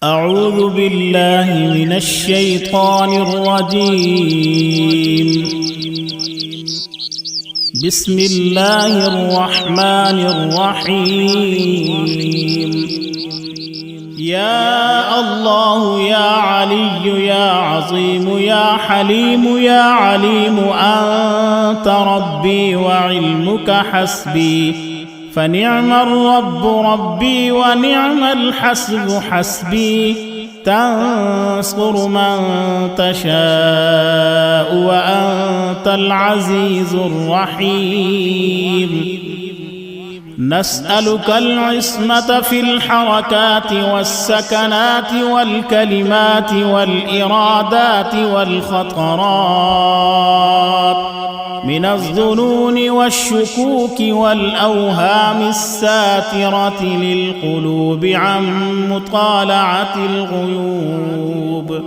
أعوذ بالله من الشيطان الرجيم. بسم الله الرحمن الرحيم. يا الله يا علي يا عظيم يا حليم يا عليم أنت ربي وعلمك حسبي، فنعم الرب ربي ونعم الحسب حسبي. تنصر من تشاء وأنت العزيز الرحيم. نسألك العصمة في الحركات والسكنات والكلمات والإرادات والخطرات، من الظنون والشكوك والأوهام الساترة للقلوب عن مطالعة الغيوب.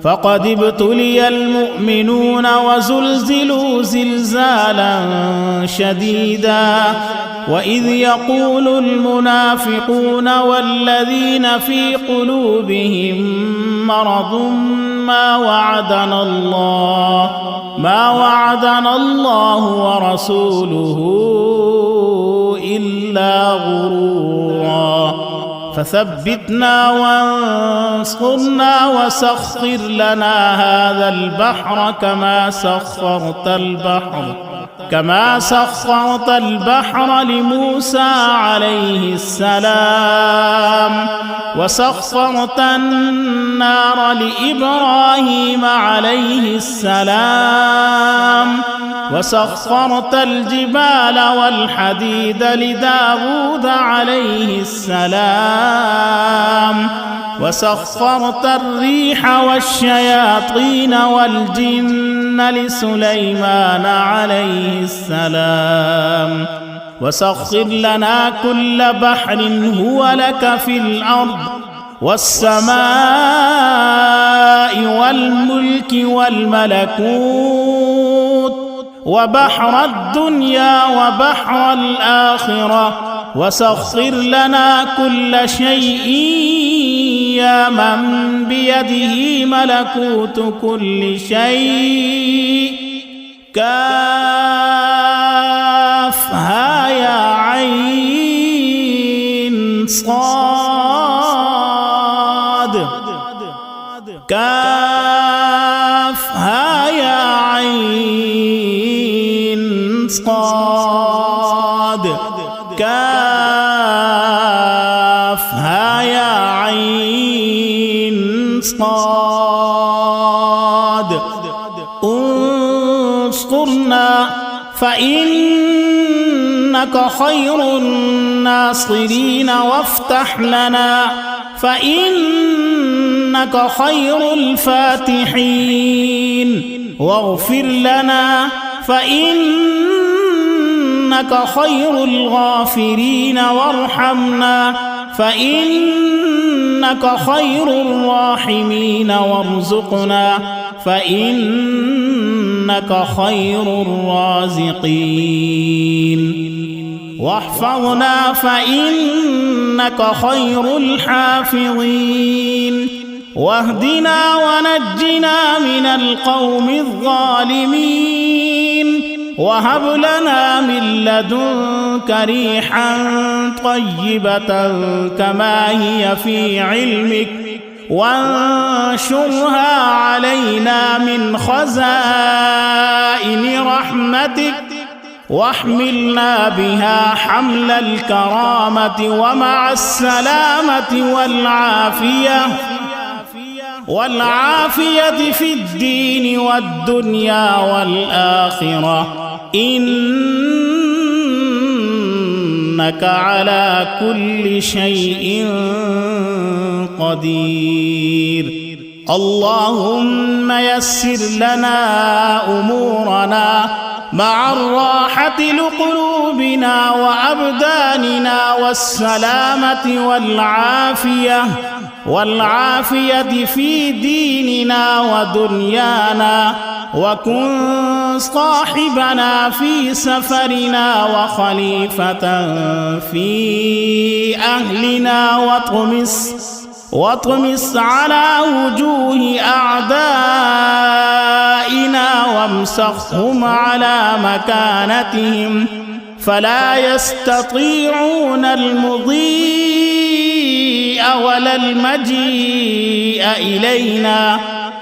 فقد ابتلي المؤمنون وزلزلوا زلزالا شديدا، وإذ يقول المنافقون والذين في قلوبهم مرض ما وعدنا الله ورسوله إلا غرورا. فثبتنا وانصرنا وسخر لنا هذا البحر كما سخرت البحر لموسى عليه السلام، وسخرت النار لإبراهيم عليه السلام، وسخرت الجبال والحديد لداود عليه السلام، وسخرت الريح والشياطين والجن لسليمان عليه السلام. وسخر لنا كل بحر هو لك في الأرض والسماء والملك والملكوت، وبحر الدنيا وبحر الآخرة. وسخر لنا كل شيء يا من بيده ملكوت كل شيء. كافها يا عين صاد، كافها يا عين صاد، كافها يا عين صاد. انصرنا فإنك خير الناصرين، وافتح لنا فإنك خير الفاتحين، واغفر لنا فإنك خير الغافرين، وارحمنا فإنك خير الراحمين، وارزقنا فإنك خير الرازقين، واحفظنا فإنك خير الحافظين، واهدنا ونجنا من القوم الظالمين، وهب لنا من لدنك ريحا طيبة كما هي في علمك، وانشرها علينا من خزائن رحمتك، واحملنا بها حمل الكرامة ومع السلامة والعافية في الدين والدنيا والآخرة، إنك على كل شيء قدير. اللهم يسر لنا أمورنا مع الراحة لقلوبنا وأبداننا، والسلامة والعافية في ديننا ودنيانا، وكن صاحبنا في سفرنا وخليفة في أهلنا، واطمس على وجوه أعدائنا وامسخهم على مكانتهم فلا يستطيعون المضي ولا المجيء إلينا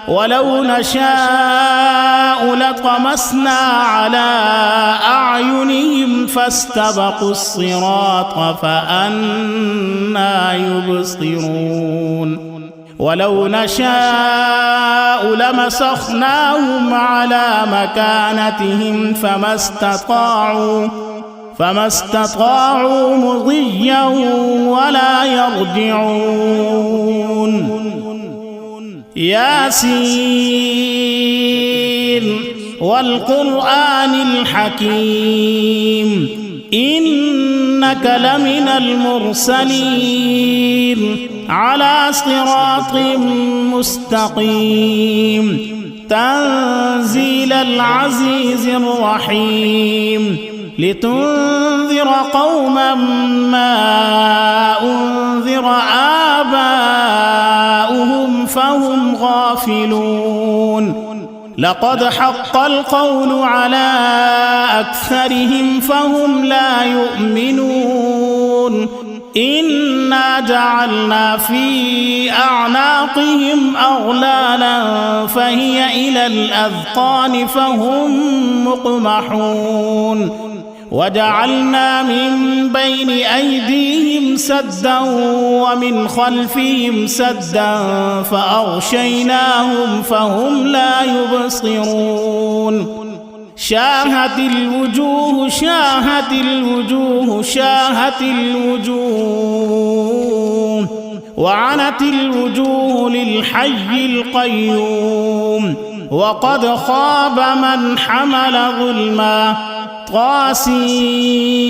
ولو نشاء لطمسنا على أعينهم فاستبقوا الصراط فأنى يبصرون ولو نشاء لمسخناهم على مكانتهم فما استطاعوا مضيا ولا يرجعون ياسين والقرآن الحكيم إنك لمن المرسلين على صراط مستقيم تنزيل العزيز الرحيم لتنذر قوما ما أنذر آباؤهم فهم غافلون لقد حق القول على أكثرهم فهم لا يؤمنون إنا جعلنا في أعناقهم أغلالا فهي إلى الأذقان فهم مقمحون وجعلنا من بين أيديهم سدا ومن خلفهم سدا فأغشيناهم فهم لا يبصرون شاهت الوجوه وعنت الوجوه للحي القيوم وقد خاب من حمل ظلما طاسين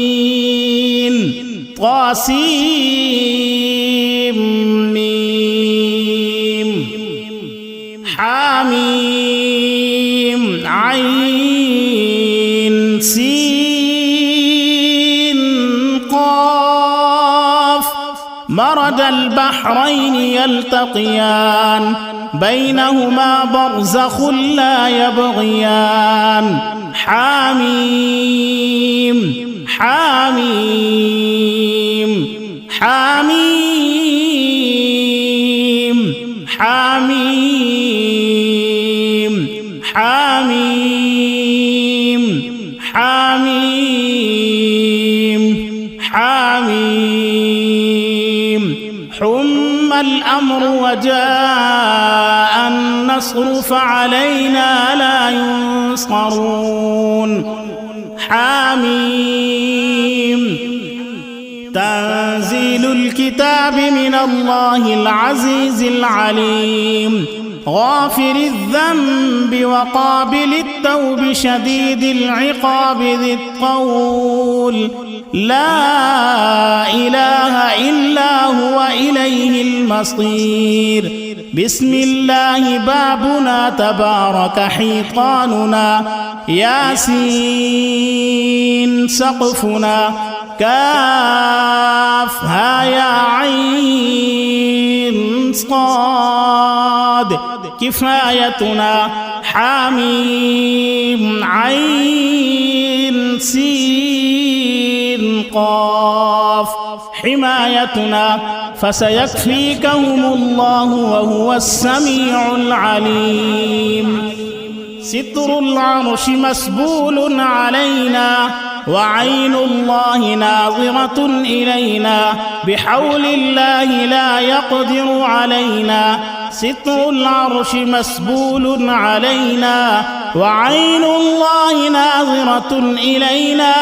ميم حاميم عين سين قاف مرج البحرين يلتقيان بينهما برزخ لا يبغيان حاميم حم الأمر وجاء النصر فعلينا لا ينصرون حاميم تنزيل الكتاب من الله العزيز العليم غافر الذنب وقابل التوب شديد العقاب ذي الطول لا إله إلا هو إليه المصير بسم الله بابنا تبارك حيطاننا ياسين سقفنا كافها يا عين صاد كفايتنا حميم عين سين قاف حمايتنا فسيكفيكهم الله وهو السميع العليم ستر العرش مسبول علينا وعين الله ناظرة إلينا بحول الله لا يقدر علينا ستر العرش مسبول علينا وعين الله ناظرة إلينا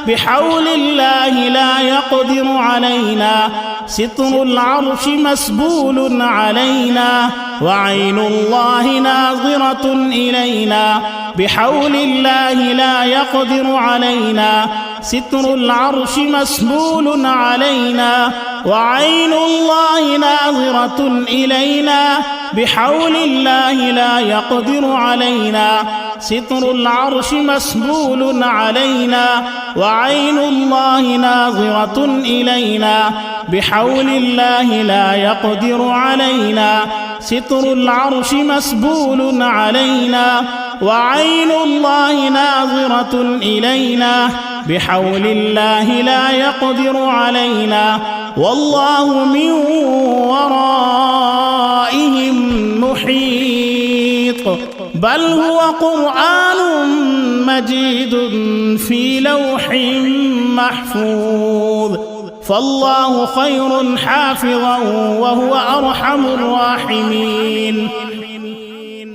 بحول الله لا يقدر علينا ستر العرش مسبول علينا وعين الله ناظرة إلينا بحول الله لا يقدر علينا ستر العرش مسبول علينا وعين الله ناظرة إلينا بحول الله لا يقدر علينا ستر العرش مسبول علينا وعين الله ناظرة إلينا بحول الله لا يقدر علينا ستر العرش مسبول علينا وعين الله ناظرة إلينا بحول الله لا يقدر علينا والله من ورائهم محيط بل هو قرآن مجيد في لوح محفوظ فالله خير حافظا وهو أرحم الراحمين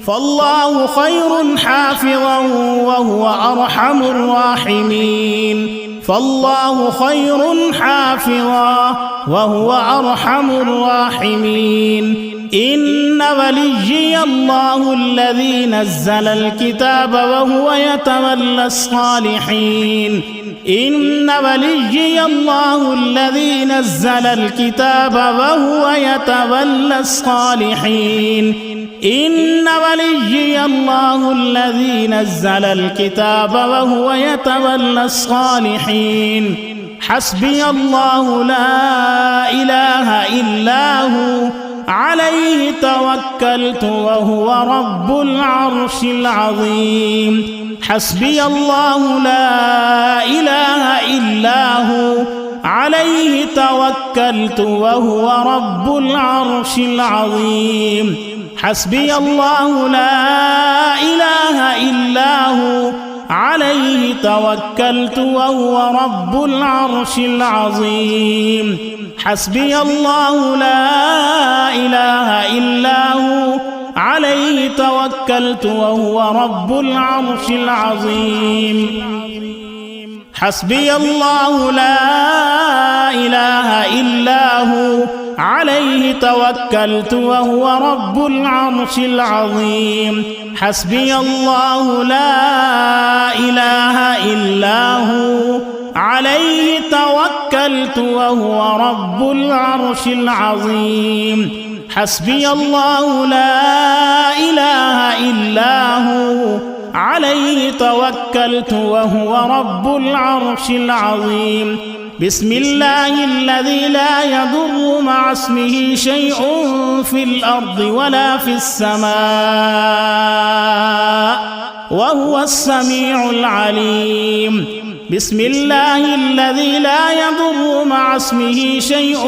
فالله خير حافظا وهو أرحم الراحمين فالله خير حافظا وهو أرحم الراحمين إن وليي الله الذي نزل الكتاب وهو يتولى الصالحين إن وليي الله الذي نزل الكتاب وهو يتولى الصالحين إن وليي الله الذي نزل الكتاب وهو يتولى الصالحين حسبي الله لا إله إلا هو عليه توكلت وهو رب العرش العظيم حسبي الله لا إله إلا هو عليه توكلت وهو رب العرش العظيم حسبي الله لا إله إلا هو عليه توكلت وهو رب العرش العظيم حسبي الله لا إله إلا هو عليه توكلت وهو رب العرش العظيم حسبي الله لا إله إلا هو عليه توكلت وهو رب العرش العظيم حسبي الله لا إله إلا هو عليه توكلت وهو رب العرش العظيم حسبي الله لا إله إلا هو عليه توكلت وهو رب العرش العظيم بسم الله الذي لا يضر مع اسمه شيء في الأرض ولا في السماء وهو السميع العليم بسم الله الذي لا يضر مع اسمه شيء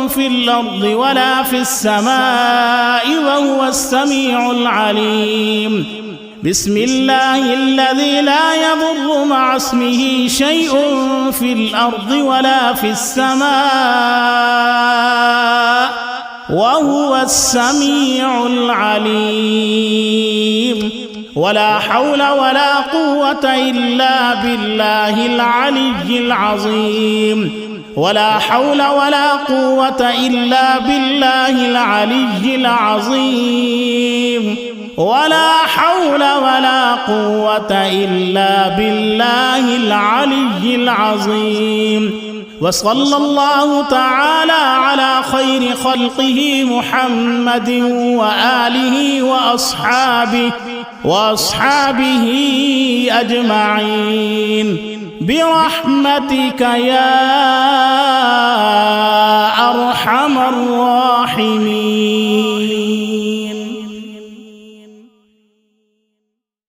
في الأرض ولا في السماء وهو السميع العليم بسم الله الذي لا يضر مع اسمه شيء في الأرض ولا في السماء وهو السميع العليم ولا حول ولا قوة إلا بالله العلي العظيم ولا حول ولا قوة إلا بالله العلي العظيم ولا حول ولا قوة إلا بالله العلي العظيم وصلى الله تعالى على خير خلقه محمد وآله وأصحابه أجمعين برحمتك يا أرحم الراحمين.